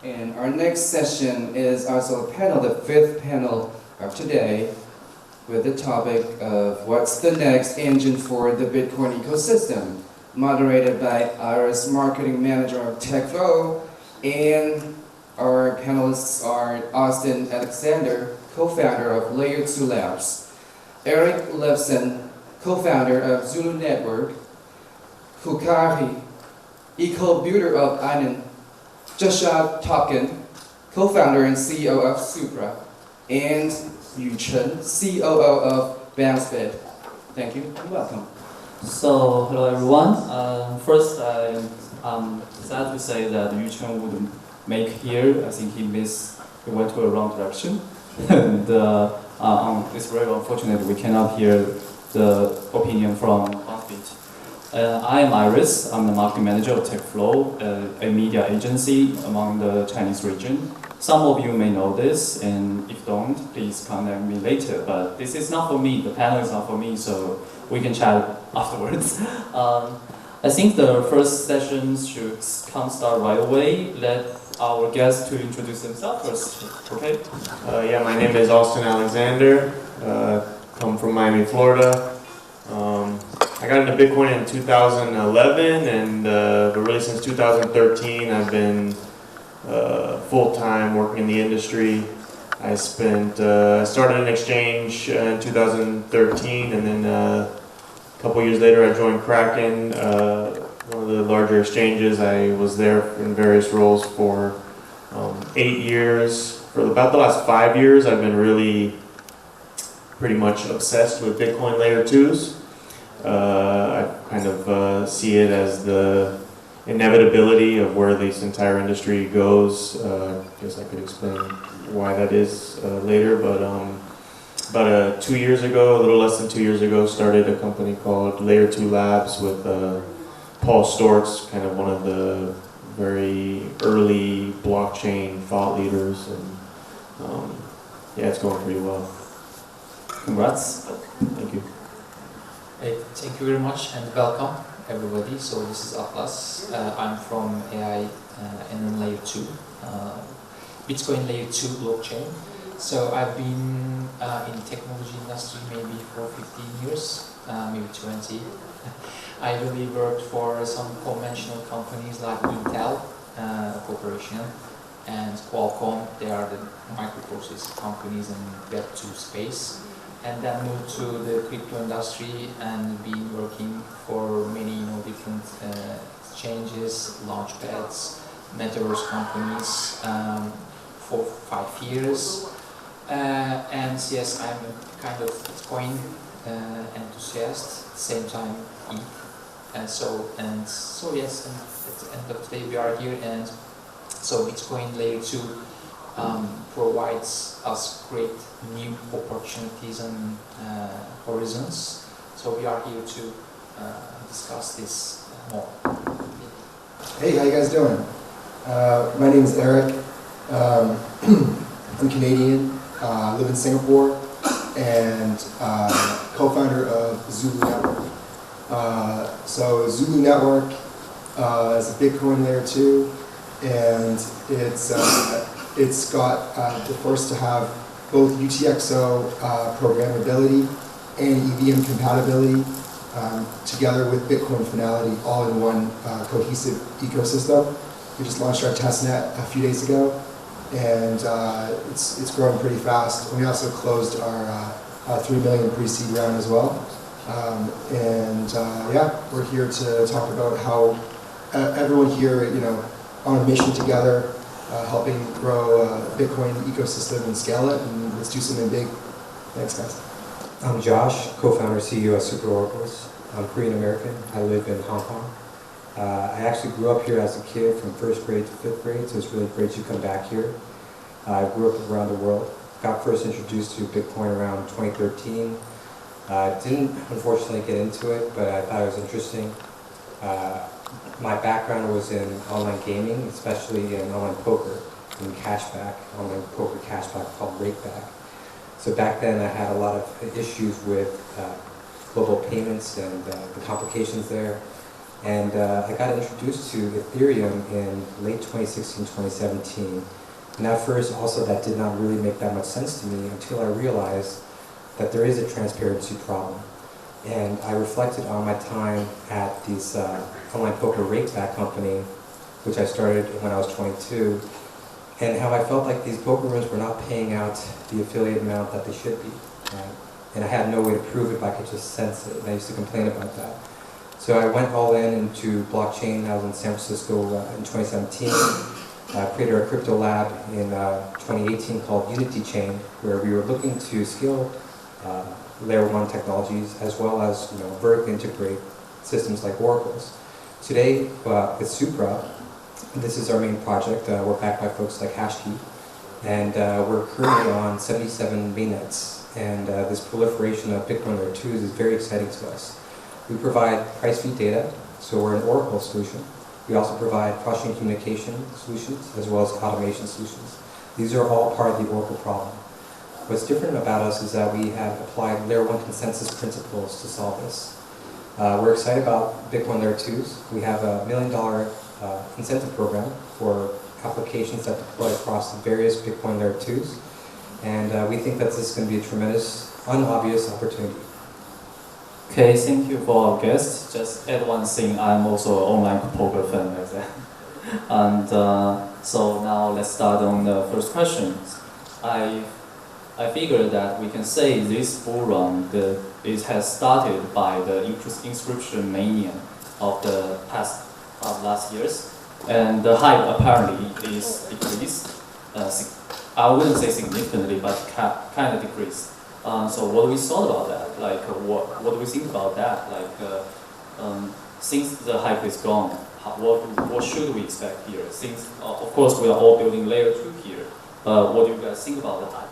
And our next session is also a panel, the fifth panel of today, with the topic of what's the next engine for the Bitcoin ecosystem, moderated by Airis, marketing manager of TechFlow, and our panelists are Austin Alexander, co-founder of Layer 2 Labs, Eric Lifson, co-founder of Zulu Network, Hukari, eco-builder of Island, Joshua Tobkin, co-founder and CEO of Supra, and Yu Chen, COO of BounceBit. Thank you and welcome. So, hello everyone. First, I'm sad to say that Yu Chen wouldn't make here. I think he went to a wrong direction. And it's very unfortunate we cannot hear the opinion from BounceBit. I am Airis. I'm the marketing manager of TechFlow, a media agency among the Chinese region. Some of you may know this, and if don't, please contact me later. But this is not for me. The panel is not for me, so we can chat afterwards. I think the first session should start right away. Let our guests to introduce themselves first. Okay? Yeah, my name is Austin Alexander. Come from Miami, Florida. I got into Bitcoin in 2011, and but really since 2013, I've been full-time working in the industry. I started an exchange in 2013, and then a couple years later, I joined Kraken, one of the larger exchanges. I was there in various roles for 8 years. For about the last 5 years, I've been really pretty much obsessed with Bitcoin Layer 2s. I kind of see it as the inevitability of where this entire industry goes. I guess I could explain why that is later, but about 2 years ago, a little less than 2 years ago, started a company called Layer 2 Labs with Paul Stortz, kind of one of the very early blockchain thought leaders, and yeah, it's going pretty well. Congrats. Thank you. Hey, thank you very much and welcome everybody. So this is Atlas. I'm from AI and Layer 2, Bitcoin Layer 2 blockchain. So I've been in the technology industry maybe for 15 years, maybe 20. I really worked for some conventional companies like Intel Corporation and Qualcomm. They are the microprocessor companies in Web2 space. And then moved to the crypto industry and been working for many different exchanges, launchpads, metaverse companies for 5 years. And yes, I'm a kind of Bitcoin enthusiast, at the same time and so yes, and at the end of the day we are here, and so Bitcoin Layer 2 provides us great new opportunities and horizons. So we are here to discuss this more. Hey, how you guys doing? My name is Eric. I'm Canadian, live in Singapore, and co-founder of Zulu Network. So Zulu Network is a Bitcoin Layer 2, and it's got the first to have both UTXO programmability and EVM compatibility together with Bitcoin finality all in one cohesive ecosystem. We just launched our testnet a few days ago, and it's growing pretty fast. We also closed our 3 million pre-seed round as well. Yeah, we're here to talk about how everyone here, on a mission together, helping grow Bitcoin ecosystem and scale it, and let's do something big. Thanks, guys. I'm Josh, co-founder CEO of Super Oracles. I'm Korean American. I live in Hong Kong. I actually grew up here as a kid from 1st grade to 5th grade, so it's really great to come back here. I grew up around the world. Got first introduced to Bitcoin around 2013. Didn't unfortunately get into it, but I thought it was interesting. My background was in online gaming, especially in online poker, and cashback, online poker cashback called rakeback. So back then I had a lot of issues with global payments and the complications there. And I got introduced to Ethereum in late 2016, 2017. And at first, also, that did not really make that much sense to me until I realized that there is a transparency problem. And I reflected on my time at this online poker rakeback company, which I started when I was 22, and how I felt like these poker rooms were not paying out the affiliate amount that they should be. And I had no way to prove it, but I could just sense it, and I used to complain about that. So I went all in into blockchain. I was in San Francisco in 2017. I created a crypto lab in 2018 called Unity Chain, where we were looking to scale layer 1 technologies as well as vertically integrate systems like Oracle's. Today, with Supra, this is our main project. We're backed by folks like Hashkey, and we're currently on 77 mainnets. And this proliferation of Bitcoin Layer 2s is very exciting to us. We provide price feed data, so we're an Oracle solution. We also provide cross-chain communication solutions as well as automation solutions. These are all part of the Oracle problem. What's different about us is that we have applied Layer 1 consensus principles to solve this. We're excited about Bitcoin Layer 2s. We have a $1 million incentive program for applications that deploy across the various Bitcoin Layer 2s. And we think that this is going to be a tremendous, unobvious opportunity. Okay, thank you for our guest. Just add one thing, I'm also an online poker fan like that. And so now let's start on the first question. I figure that we can say this bull run, it has started by the inscription mania of the last years, and the hype apparently is decreased. I wouldn't say significantly, but kind of decreased. So what do we thought about that? Like, what do we think about that? Like, since the hype is gone, what should we expect here? Since, of course, we are all building layer 2 here. What do you guys think about the hype?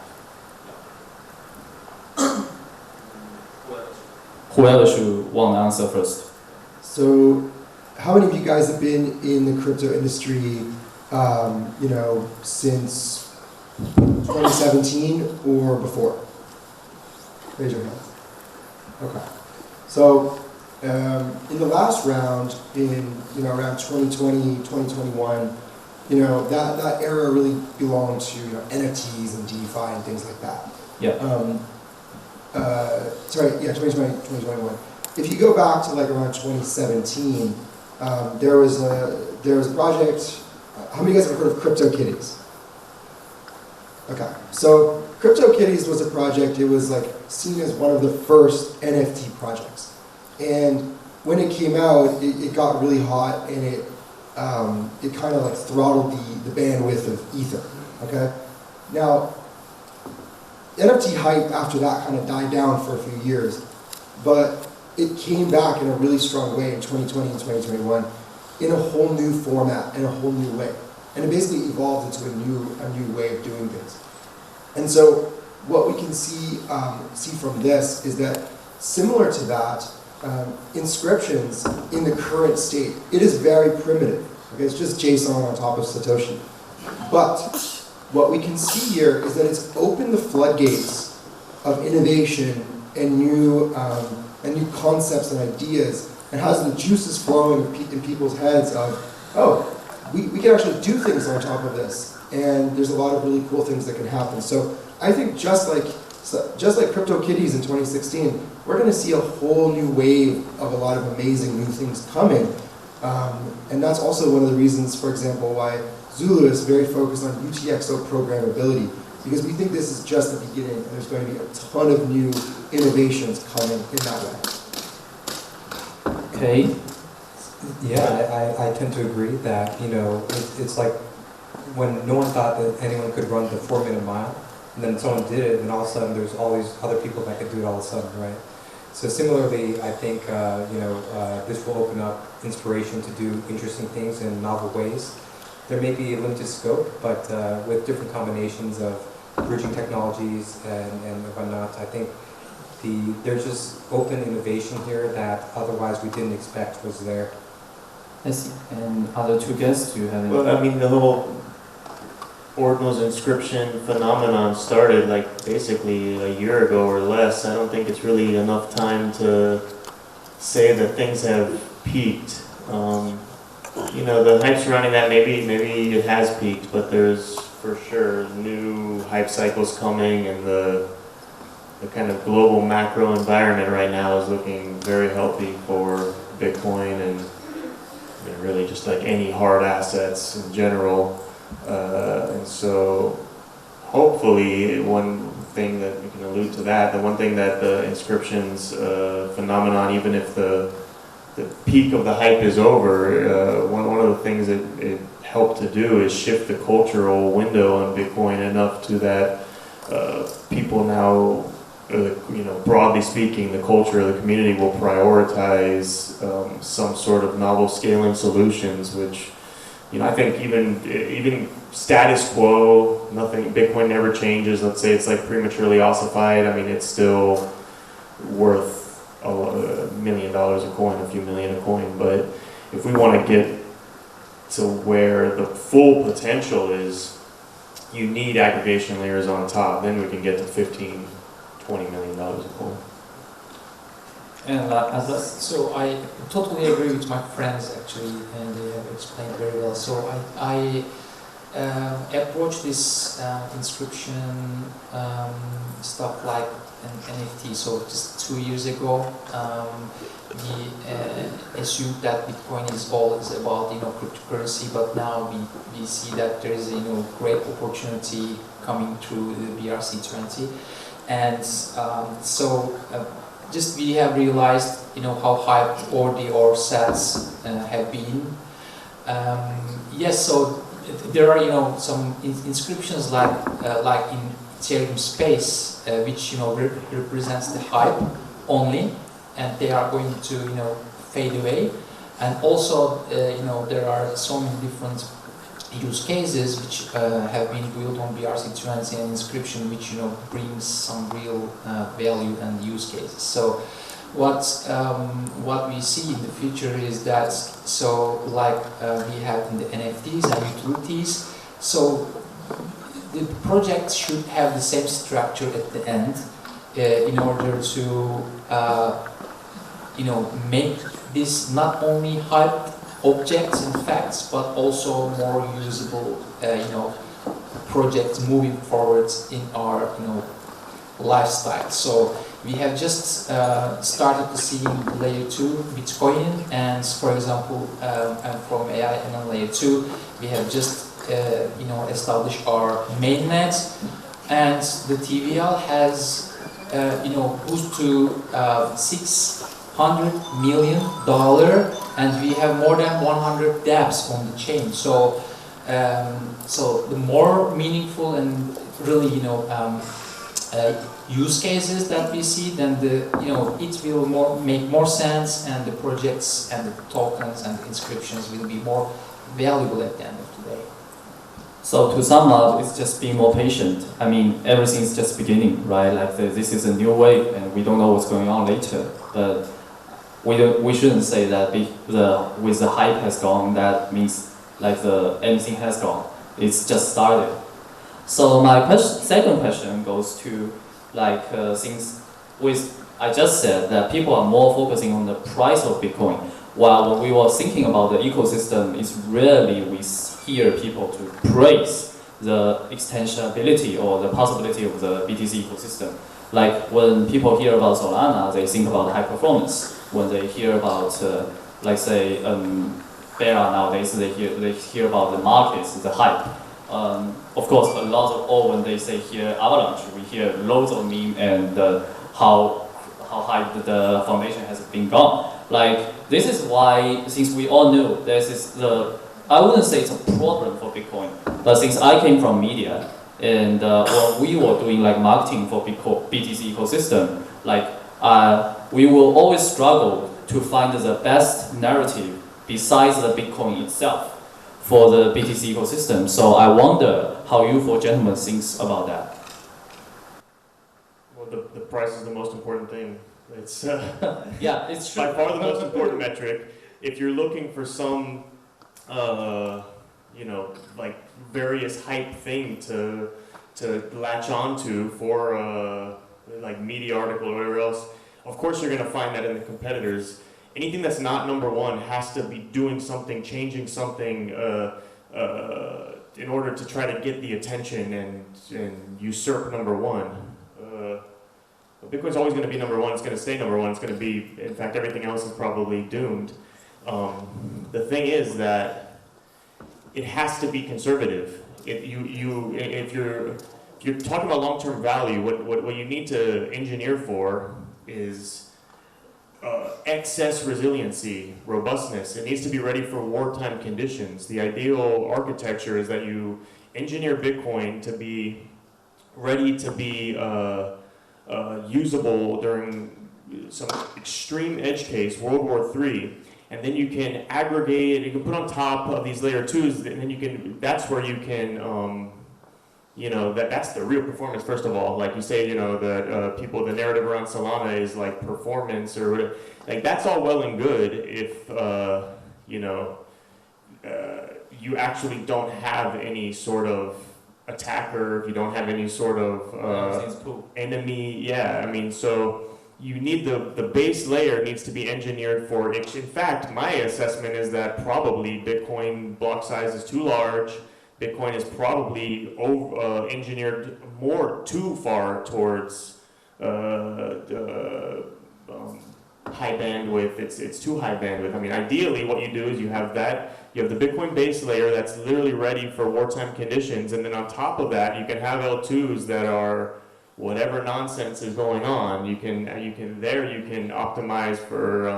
Whoever should want to answer first. So, how many of you guys have been in the crypto industry, since 2017 or before? Raise your hand. Okay. So, in the last round, around 2020, 2021, that era really belonged to NFTs and DeFi and things like that. Yeah. 2020, 2021. If you go back to like around 2017, there was a project. How many of you guys have heard of CryptoKitties? Okay, so CryptoKitties was a project. It was like seen as one of the first NFT projects, and when it came out, it got really hot, and it kind of like throttled the bandwidth of Ether. Okay, now NFT hype after that kind of died down for a few years, but it came back in a really strong way in 2020 and 2021 in a whole new format, in a whole new way. And it basically evolved into a new way of doing things. And so what we can see from this is that similar to that, inscriptions in the current state, it is very primitive. Okay? It's just JSON on top of Satoshi. But what we can see here is that it's opened the floodgates of innovation and new concepts and ideas, and has the juices flowing in people's heads of, we can actually do things on top of this, and there's a lot of really cool things that can happen. So I think just like CryptoKitties in 2016, we're going to see a whole new wave of a lot of amazing new things coming, and that's also one of the reasons, for example, why Zulu is very focused on UTXO programmability, because we think this is just the beginning, and there's going to be a ton of new innovations coming in that way. Okay. Yeah, I tend to agree that, it's like when no one thought that anyone could run the 4-minute mile, and then someone did it, and all of a sudden there's all these other people that could do it all of a sudden, right? So similarly, I think, this will open up inspiration to do interesting things in novel ways. There may be a limited scope, but with different combinations of bridging technologies and whatnot, I think there's just open innovation here that otherwise we didn't expect was there. I see. And other two guests, do you have any? Well, I mean, the whole Ordinal's inscription phenomenon started like basically a year ago or less. I don't think it's really enough time to say that things have peaked. You know, the hype surrounding that, maybe it has peaked, but there's for sure new hype cycles coming, and the kind of global macro environment right now is looking very healthy for Bitcoin and really just like any hard assets in general. And so hopefully one thing that we can allude to that, the one thing that the inscriptions phenomenon, even if the peak of the hype is over, one of the things that it helped to do is shift the cultural window on Bitcoin enough to that people now, broadly speaking, the culture of the community will prioritize some sort of novel scaling solutions, which, I think even status quo, nothing, Bitcoin never changes. Let's say it's like prematurely ossified. I mean, it's still worth $1 million a coin, a few million a coin. But if we want to get to where the full potential is, you need aggregation layers on top. Then we can get to $15, $20 million a coin. And so I totally agree with my friends actually, and they have explained very well. So I approach this inscription stuff like an NFT. So just 2 years ago, we assumed that Bitcoin is always about cryptocurrency, but now we see that there is great opportunity coming through the BRC20, and just we have realized how hyped or sats have been. Yes, so there are some inscriptions like in Ethereum space, which represents the hype only, and they are going to fade away. And also there are so many different use cases which have been built on BRC20 and inscription, which brings some real value and use cases. So what we see in the future is that we have in the NFTs and utilities. So the project should have the same structure at the end in order to make this not only hype objects and facts, but also more usable projects moving forward in our lifestyle. So we have just started to see layer 2 Bitcoin, and for example, and from AI and on layer 2, we have just established our mainnet, and the TVL has boosted to $600 million, and we have more than 100 dApps on the chain. So, so the more meaningful and really use cases that we see, then it will make more sense, and the projects and the tokens and the inscriptions will be more valuable at the end of the day. So to sum up, it's just being more patient. I mean, everything's just beginning, right? Like this is a new wave, and we don't know what's going on later. But we shouldn't say that with the hype has gone, that means like anything has gone. It's just started. So my second question goes to since I just said that people are more focusing on the price of Bitcoin, while when we were thinking about the ecosystem, it's rarely we hear people to praise the extensibility or the possibility of the BTC ecosystem. Like when people hear about Solana, they think about high performance. When they hear about, Terra nowadays, they hear about the markets, the hype. Of course, when they say here Avalanche, we hear loads of meme and how high the foundation has been gone. Like this is why, since we all know this is I wouldn't say it's a problem for Bitcoin, but since I came from media and when we were doing marketing for BTC ecosystem, we will always struggle to find the best narrative besides the Bitcoin itself for the BTC ecosystem. So I wonder how you four gentlemen think about that. Well, the price is the most important thing. It's yeah, it's true. By far the most important metric. If you're looking for some, various hype thing to latch onto for media article or whatever else, of course you're going to find that in the competitors. anything that's not number one has to be doing something, changing something in order to try to get the attention and usurp number one. Bitcoin's always going to be number one. It's going to stay number one. It's going to be, in fact, everything else is probably doomed. The thing is that it has to be conservative. If you're talking about long-term value, what you need to engineer for is excess resiliency, robustness. It needs to be ready for wartime conditions. The ideal architecture is that you engineer Bitcoin to be ready to be usable during some extreme edge case, World War III, and then you can aggregate, you can put on top of these layer 2s, and then you can, that's where you can, you know, that's the real performance, first of all. Like you say, you know, that people, the narrative around Solana is like performance or whatever. Like, that's all well and good if, you know, you actually don't have any sort of attacker, if you don't have any sort of enemy. Yeah, I mean, so you need the base layer needs to be engineered for it. In fact, my assessment is that probably Bitcoin block size is too large. Bitcoin is probably engineered too far towards high bandwidth. It's too high bandwidth. I mean, ideally, what you do is you have the Bitcoin base layer that's literally ready for wartime conditions, and then on top of that, you can have L2s that are whatever nonsense is going on. You can optimize for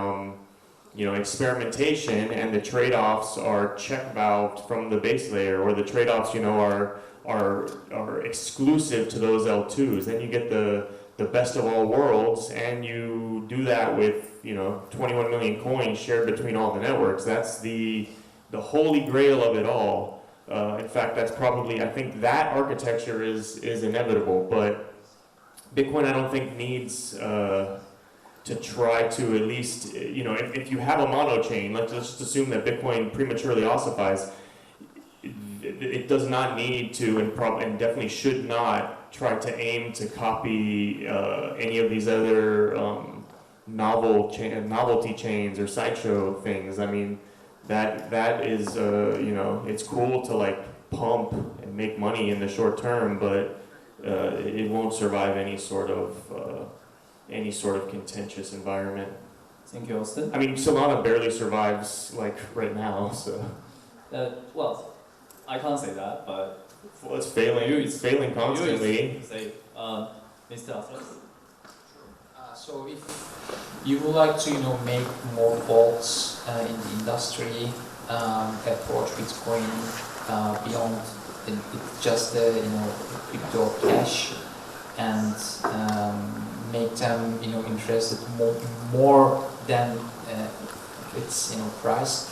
you know, experimentation, and the trade-offs are check valved from the base layer, or the trade-offs, you know, are exclusive to those L2s. Then you get the best of all worlds, and you do that with, you know, 21 million coins shared between all the networks. That's the holy grail of it all. In fact, that's probably, I think that architecture is inevitable, but Bitcoin, I don't think, needs to try to, at least, you know, if you have a mono chain, let's just assume that Bitcoin prematurely ossifies, it does not need to, and definitely should not try to aim to copy any of these other novelty chains or sideshow things. I mean, that is, you know, it's cool to like pump and make money in the short term, but it won't survive any sort of contentious environment. Thank you, Austin. I mean, Solana barely survives like right now, so. Well, I can't say that, but Well, it's failing. It's failing constantly. You say, Mr. Atlas. So if you would like to, you know, make more vaults in the industry, approach Bitcoin beyond it's just the, you know, crypto cash, and make them, you know, interested more than its, you know, price,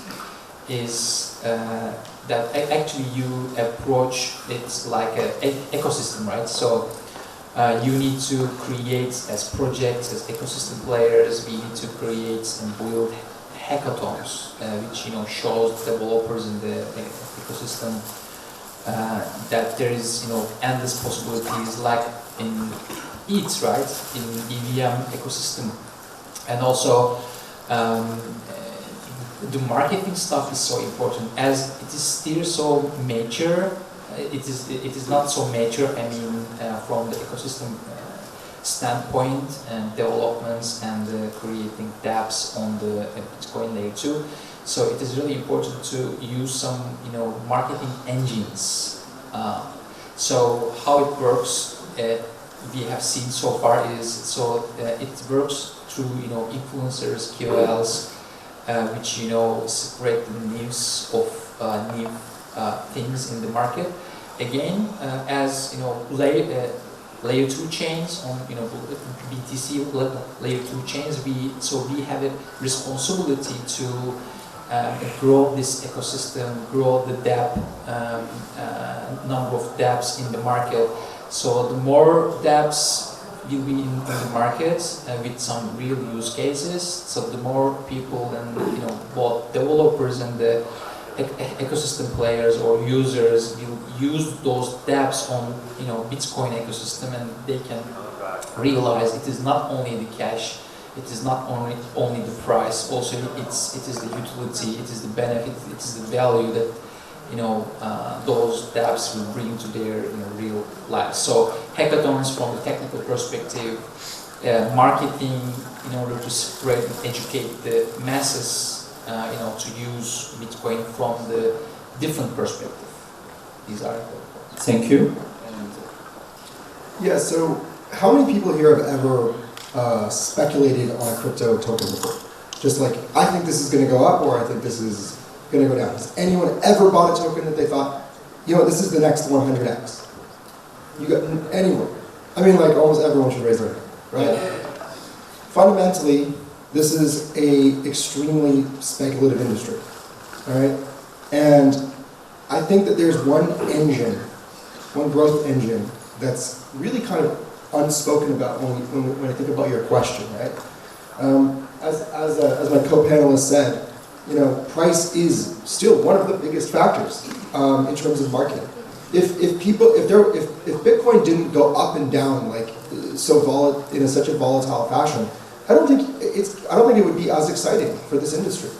is that actually you approach it like an ecosystem, right? So you need to create, as projects, as ecosystem players, we need to create and build hackathons, which, you know, shows developers in the ecosystem that there is, you know, endless possibilities, like in ETH, right, in EVM ecosystem. And also the marketing stuff is so important, as it is still so mature. It is not so mature, I mean, from the ecosystem standpoint, and developments and creating dApps on the Bitcoin layer 2. So it is really important to use some, you know, marketing engines. So how it works, we have seen so far is, so it works through, you know, influencers, KOLs, which, you know, spread the news of new things in the market. Again, as, you know, layer 2 chains on, you know, BTC layer 2 chains, we have a responsibility to grow this ecosystem, grow the dApp, number of dApps in the market. So the more dApps will be in the market with some real use cases, so the more people and, you know, both developers and the ecosystem players or users will use those dApps on, you know, Bitcoin ecosystem, and they can realize it is not only the cash, it is not only the price, also it is the utility, it is the benefit, it is the value that those dApps will bring to their real life. So hackathons from the technical perspective, marketing in order to spread and educate the masses, to use Bitcoin from the different perspective. These are important. Thank you. Yeah, so how many people here have ever speculated on a crypto token before? Just like, I think this is going to go up, or I think this is going to go down. Has anyone ever bought a token that they thought, this is the next 100x? You got anyone? I mean, like almost everyone should raise their hand, right? Fundamentally, this is a extremely speculative industry, all right? And I think that there's one growth engine that's really kind of unspoken about when I think about your question, right? As my co-panelist said, price is still one of the biggest factors in terms of marketing. If Bitcoin didn't go up and down like in such a volatile fashion, I don't think it would be as exciting for this industry.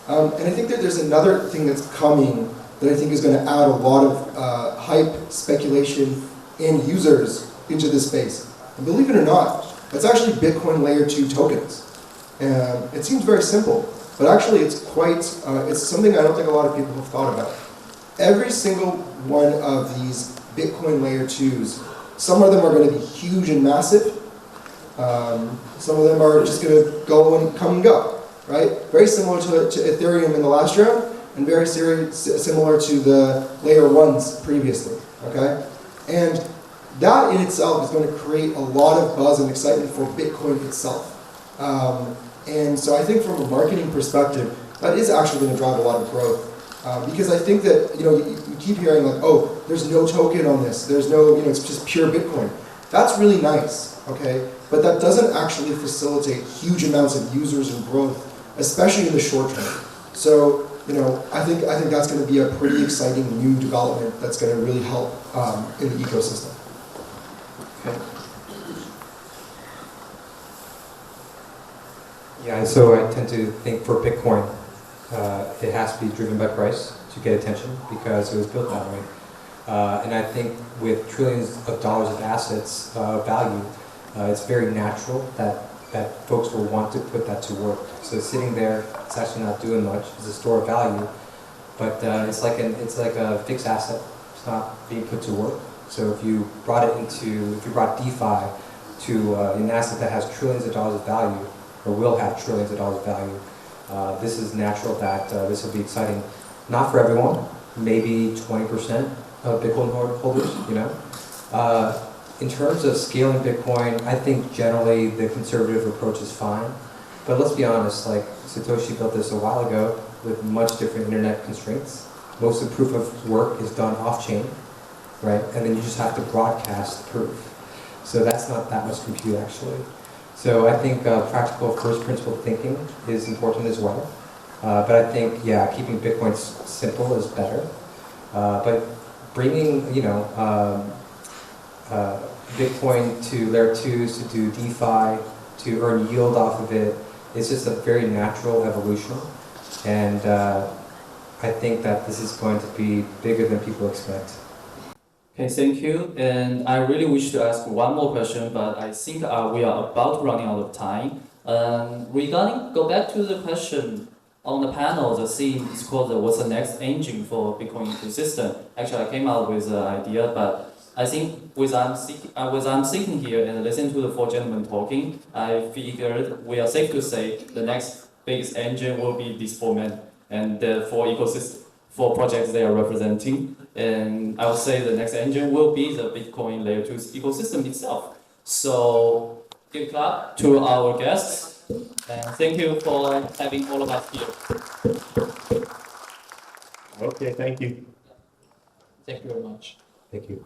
And I think that there's another thing that's coming that I think is going to add a lot of hype, speculation, and users into this space. And believe it or not, it's actually Bitcoin Layer 2 tokens. It seems very simple, but actually it's something I don't think a lot of people have thought about. Every single one of these Bitcoin Layer 2s, some of them are going to be huge and massive. Some of them are just going to go and come and go, right? Very similar to Ethereum in the last round, and very similar to the Layer 1s previously, okay? And that in itself is going to create a lot of buzz and excitement for Bitcoin itself. And so I think from a marketing perspective, that is actually going to drive a lot of growth. Because I think that, you keep hearing like, oh, there's no token on this, there's no, it's just pure Bitcoin. That's really nice, okay? But that doesn't actually facilitate huge amounts of users and growth, especially in the short term. So, I think that's going to be a pretty exciting new development that's going to really help in the ecosystem. Okay. Yeah, so I tend to think for Bitcoin, it has to be driven by price to get attention because it was built that way. And I think with trillions of dollars of assets value, it's very natural that folks will want to put that to work. So sitting there, it's actually not doing much. It's a store of value, but it's like a fixed asset. It's not being put to work. So if you brought DeFi to an asset that has trillions of dollars of value, or will have trillions of dollars of value, this is natural that this will be exciting. Not for everyone, maybe 20% of Bitcoin holders, In terms of scaling Bitcoin, I think generally the conservative approach is fine. But let's be honest, like Satoshi built this a while ago with much different internet constraints. Most of the proof of work is done off-chain, right? And then you just have to broadcast the proof. So that's not that much compute actually. So I think practical first principle thinking is important as well. But I think, keeping Bitcoin simple is better. But bringing, Bitcoin to Layer 2s to do DeFi, to earn yield off of it, it's just a very natural evolution. And I think that this is going to be bigger than people expect. Okay, thank you. And I really wish to ask one more question, but I think we are about running out of time. Go back to the question on the panel, the theme is called what's the next engine for Bitcoin ecosystem. Actually, I came out with an idea, but I think as I'm sitting here and listening to the four gentlemen talking, I figured we are safe to say the next biggest engine will be these four men and the four projects they are representing. And I would say the next engine will be the Bitcoin Layer 2 ecosystem itself. So give a clap to our guests, and thank you for having all of us here. Okay, thank you. Thank you very much. Thank you.